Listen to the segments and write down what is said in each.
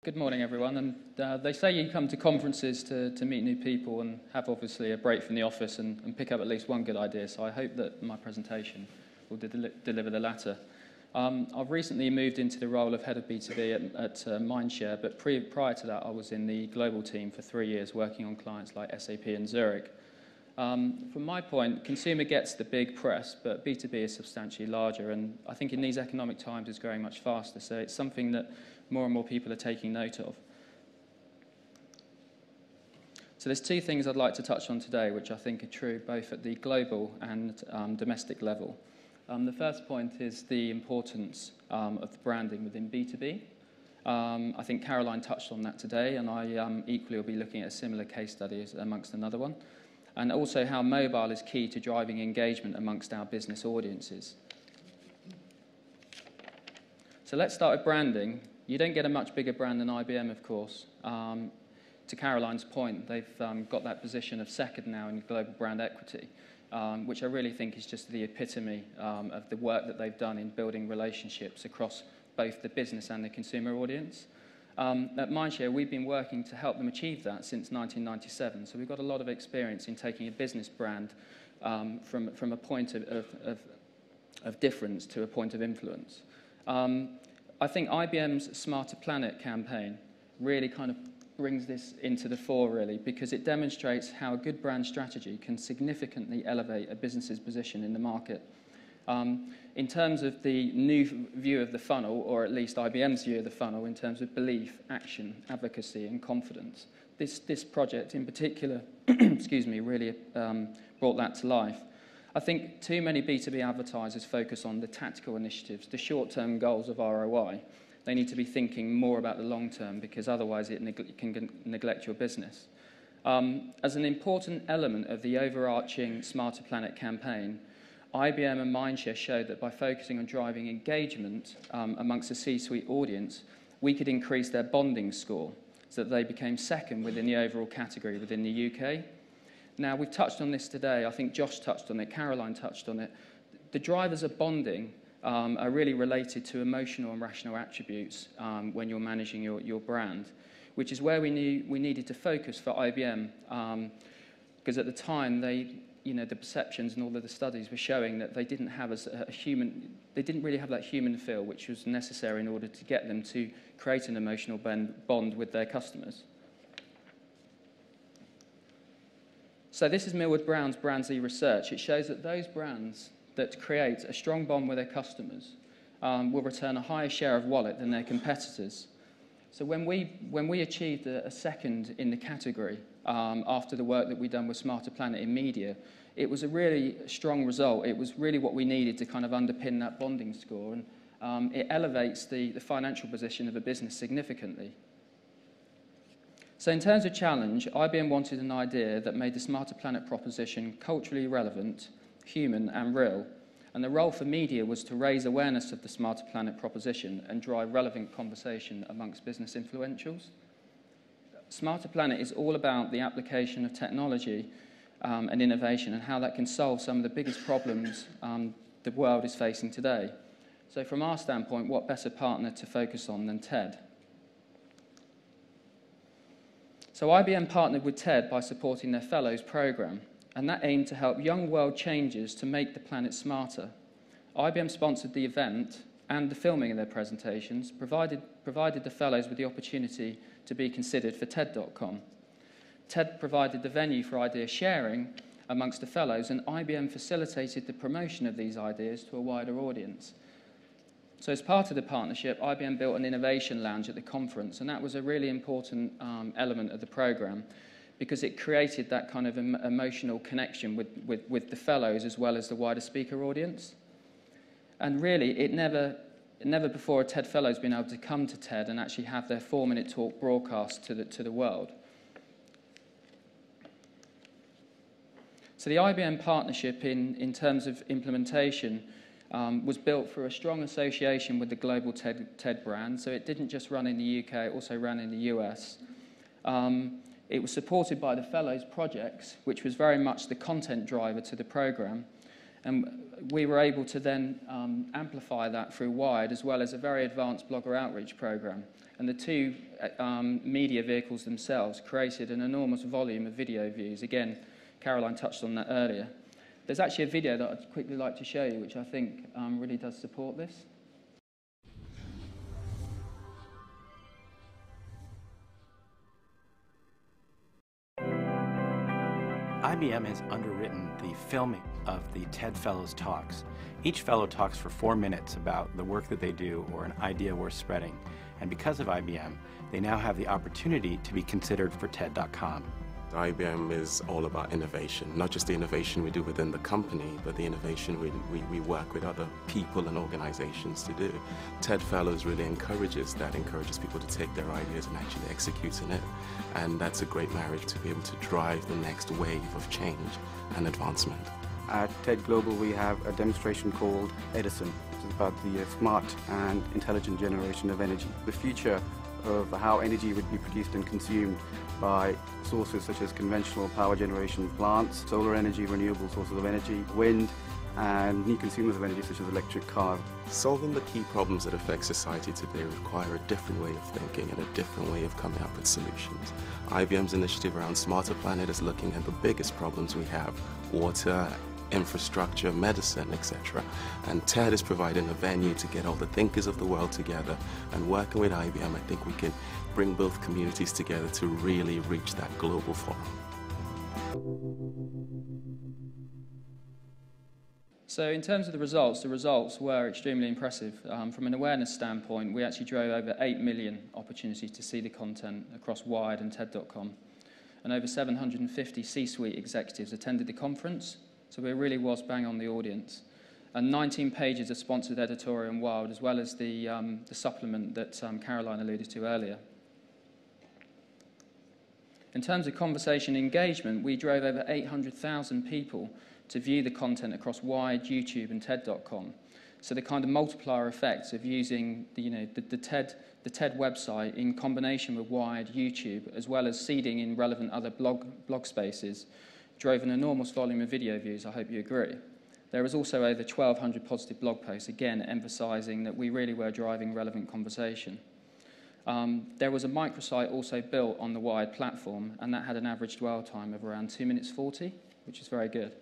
Good morning, everyone. And they say you come to conferences to meet new people and have obviously a break from the office and pick up at least one good idea. So I hope that my presentation will deliver the latter. I've recently moved into the role of head of B2B at Mindshare, but prior to that, I was in the global team for 3 years working on clients like SAP and Zurich. From my point, consumer gets the big press, but B2B is substantially larger, and I think in these economic times it's growing much faster, so it's something that more and more people are taking note of. So there's two things I'd like to touch on today, which I think are true both at the global and domestic level. The first point is the importance of the branding within B2B. I think Caroline touched on that today, and I equally will be looking at a similar case study amongst another one. And also how mobile is key to driving engagement amongst our business audiences. So let's start with branding. You don't get a much bigger brand than IBM, of course. To Caroline's point, they've got that position of second now in global brand equity, which I really think is just the epitome of the work that they've done in building relationships across both the business and the consumer audience. At Mindshare, we've been working to help them achieve that since 1997, so we've got a lot of experience in taking a business brand from a point of difference to a point of influence. I think IBM's Smarter Planet campaign really kind of brings this into the fore, really, because it demonstrates how a good brand strategy can significantly elevate a business's position in the market. In terms of the new view of the funnel, or at least IBM's view of the funnel, in terms of belief, action, advocacy, and confidence, this project in particular, excuse me, really brought that to life. I think too many B2B advertisers focus on the tactical initiatives, the short-term goals of ROI. They need to be thinking more about the long term, because otherwise it can neglect your business. As an important element of the overarching Smarter Planet campaign, IBM and Mindshare showed that by focusing on driving engagement amongst the C-suite audience, we could increase their bonding score so that they became second within the overall category within the UK. Now, we've touched on this today. I think Josh touched on it. Caroline touched on it. The drivers of bonding are really related to emotional and rational attributes when you're managing your brand, which is where we needed to focus for IBM, because at the time, the perceptions and all of the studies were showing that they didn't have they didn't really have that human feel, which was necessary in order to get them to create an emotional bond with their customers. So this is Millward Brown's Brandsley research. It shows that those brands that create a strong bond with their customers will return a higher share of wallet than their competitors. So when we achieved a second in the category after the work that we've done with Smarter Planet in media, it was a really strong result. It was really what we needed to kind of underpin that bonding score, and it elevates the financial position of a business significantly. So in terms of challenge, IBM wanted an idea that made the Smarter Planet proposition culturally relevant, human and real. And the role for media was to raise awareness of the Smarter Planet proposition and drive relevant conversation amongst business influentials. Smarter Planet is all about the application of technology and innovation and how that can solve some of the biggest problems the world is facing today. So from our standpoint, what better partner to focus on than TED? So IBM partnered with TED by supporting their Fellows program, and that aimed to help young world changers to make the planet smarter. IBM sponsored the event and the filming of their presentations, provided the Fellows with the opportunity to be considered for TED.com. TED provided the venue for idea sharing amongst the Fellows, and IBM facilitated the promotion of these ideas to a wider audience. So as part of the partnership, IBM built an innovation lounge at the conference, and that was a really important element of the program, because it created that kind of emotional connection with the Fellows as well as the wider speaker audience. And really, it never before a TED Fellow has been able to come to TED and actually have their 4-minute talk broadcast to the world. So the IBM partnership in terms of implementation was built through a strong association with the global TED brand. So it didn't just run in the UK, it also ran in the US. It was supported by the Fellows projects, which was very much the content driver to the program. And we were able to then amplify that through Wired, as well as a very advanced blogger outreach program. And the two media vehicles themselves created an enormous volume of video views. Again, Caroline touched on that earlier. There's actually a video that I'd quickly like to show you, which I think really does support this. IBM has underwritten the filming of the TED Fellows Talks. Each fellow talks for 4 minutes about the work that they do or an idea worth spreading. And because of IBM, they now have the opportunity to be considered for TED.com. IBM is all about innovation, not just the innovation we do within the company, but the innovation we work with other people and organizations to do. TED Fellows really encourages people to take their ideas and actually execute on it. And that's a great marriage to be able to drive the next wave of change and advancement. At TED Global, we have a demonstration called Edison, which is about the smart and intelligent generation of energy. The future of how energy would be produced and consumed by sources such as conventional power generation plants, solar energy, renewable sources of energy, wind, and new consumers of energy such as electric cars. Solving the key problems that affect society today require a different way of thinking and a different way of coming up with solutions. IBM's initiative around Smarter Planet is looking at the biggest problems we have: water, infrastructure, medicine, etc. And TED is providing a venue to get all the thinkers of the world together, and working with IBM, I think we can bring both communities together to really reach that global forum. So in terms of the results were extremely impressive. From an awareness standpoint, we actually drove over 8 million opportunities to see the content across Wired and TED.com. And over 750 C-suite executives attended the conference, so it really was bang on the audience. And 19 pages of sponsored editorial in Wired, as well as the supplement that Caroline alluded to earlier. In terms of conversation engagement, we drove over 800,000 people to view the content across Wired, YouTube, and TED.com. So the kind of multiplier effects of using the TED website in combination with Wired, YouTube, as well as seeding in relevant other blog spaces, drove an enormous volume of video views. I hope you agree. There was also over 1,200 positive blog posts, again emphasising that we really were driving relevant conversation. There was a microsite also built on the Wired platform, and that had an average dwell time of around 2 minutes 40, which is very good.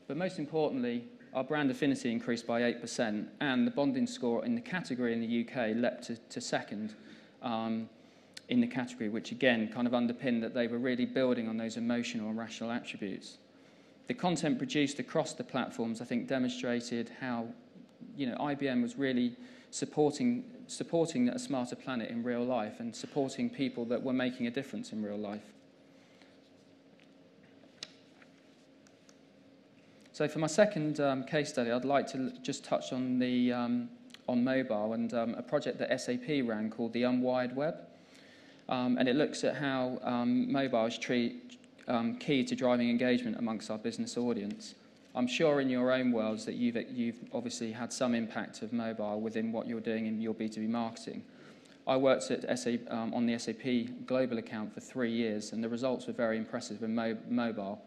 But most importantly, our brand affinity increased by 8%, and the bonding score in the category in the UK leapt to second in the category, which again kind of underpinned that they were really building on those emotional and rational attributes. The content produced across the platforms, I think, demonstrated how IBM was really supporting a smarter planet in real life and supporting people that were making a difference in real life. So for my second case study, I'd like to just touch on on mobile and a project that SAP ran called the Unwired Web. And it looks at how mobile is key to driving engagement amongst our business audience. I'm sure in your own worlds that you've obviously had some impact of mobile within what you're doing in your B2B marketing. I worked at on the SAP global account for 3 years, and the results were very impressive in mobile.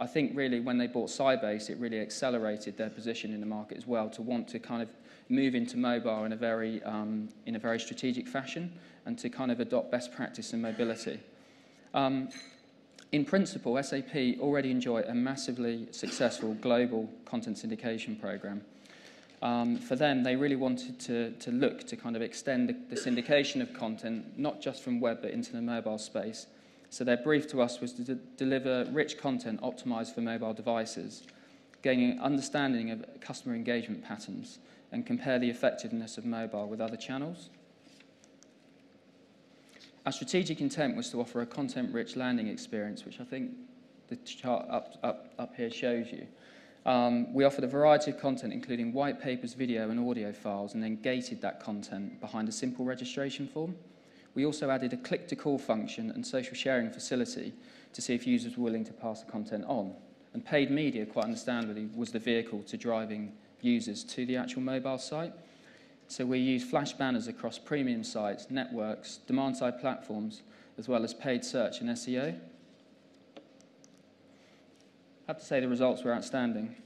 I think really when they bought Sybase, it really accelerated their position in the market as well, to want to kind of move into mobile in a very strategic fashion and to kind of adopt best practice in mobility. In principle, SAP already enjoy a massively successful global content syndication program. For them, they really wanted to look to kind of extend the syndication of content, not just from web, but into the mobile space. So their brief to us was to deliver rich content optimized for mobile devices, gaining an understanding of customer engagement patterns, and compare the effectiveness of mobile with other channels. Our strategic intent was to offer a content-rich landing experience, which I think the chart up here shows you. We offered a variety of content, including white papers, video, and audio files, and then gated that content behind a simple registration form. We also added a click-to-call function and social sharing facility to see if users were willing to pass the content on. And paid media, quite understandably, was the vehicle to driving users to the actual mobile site. So we used flash banners across premium sites, networks, demand-side platforms, as well as paid search and SEO. I have to say the results were outstanding.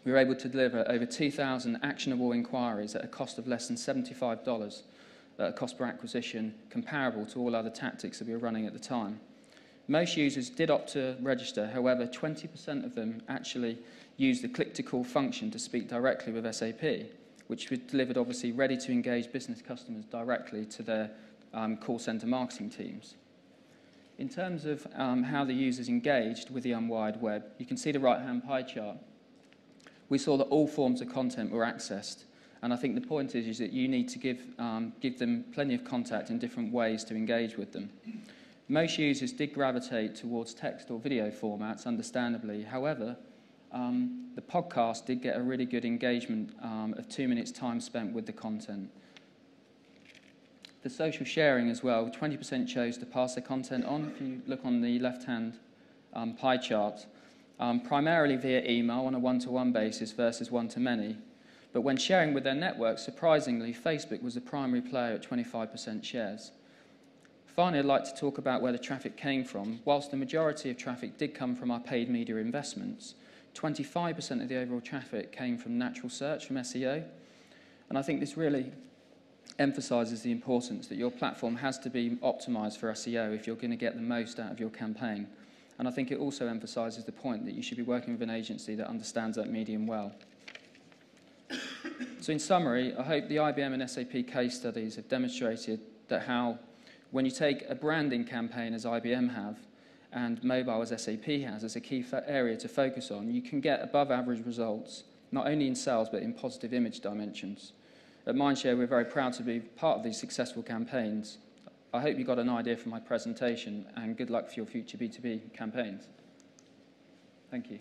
we were able to deliver over 2,000 actionable inquiries at a cost of less than $75, at a cost per acquisition comparable to all other tactics that we were running at the time. Most users did opt to register, however, 20% of them actually used the click-to-call function to speak directly with SAP, which was delivered obviously ready to engage business customers directly to their call center marketing teams. In terms of how the users engaged with the unwired web, you can see the right-hand pie chart. We saw that all forms of content were accessed, and I think the point is that you need to give them plenty of contact in different ways to engage with them. Most users did gravitate towards text or video formats, understandably. However, the podcast did get a really good engagement of 2 minutes time spent with the content. The social sharing as well, 20% chose to pass their content on, if you look on the left-hand pie chart, primarily via email on a one-to-one basis versus one-to-many. But when sharing with their network, surprisingly, Facebook was the primary player at 25% shares. Finally, I'd like to talk about where the traffic came from. Whilst the majority of traffic did come from our paid media investments, 25% of the overall traffic came from natural search, from SEO. And I think this really emphasises the importance that your platform has to be optimised for SEO if you're going to get the most out of your campaign. And I think it also emphasises the point that you should be working with an agency that understands that medium well. So in summary, I hope the IBM and SAP case studies have demonstrated that how, when you take a branding campaign as IBM have, and mobile as SAP has as a key area to focus on, you can get above average results, not only in sales, but in positive image dimensions. At Mindshare, we're very proud to be part of these successful campaigns. I hope you got an idea from my presentation, and good luck for your future B2B campaigns. Thank you.